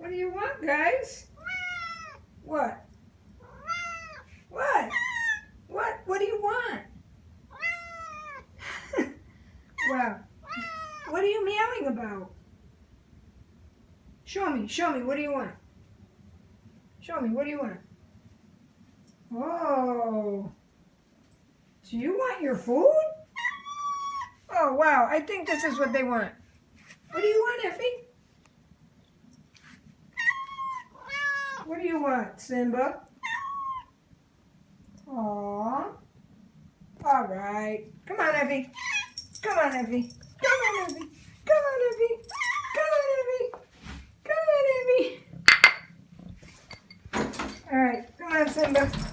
What do you want, guys? What? What? What? What do you want? Wow. What are you meowing about? Show me, what do you want? Show me, what do you want? Oh. Do you want your food? Oh, wow, I think this is what they want. What do you want, Effie? What do you want, Simba? Aww. All right. Come on, Effie. Come on, Effie. Come on, Effie. Come on, Effie. Come on, Effie. Come on, Effie. All right. Come on, Simba.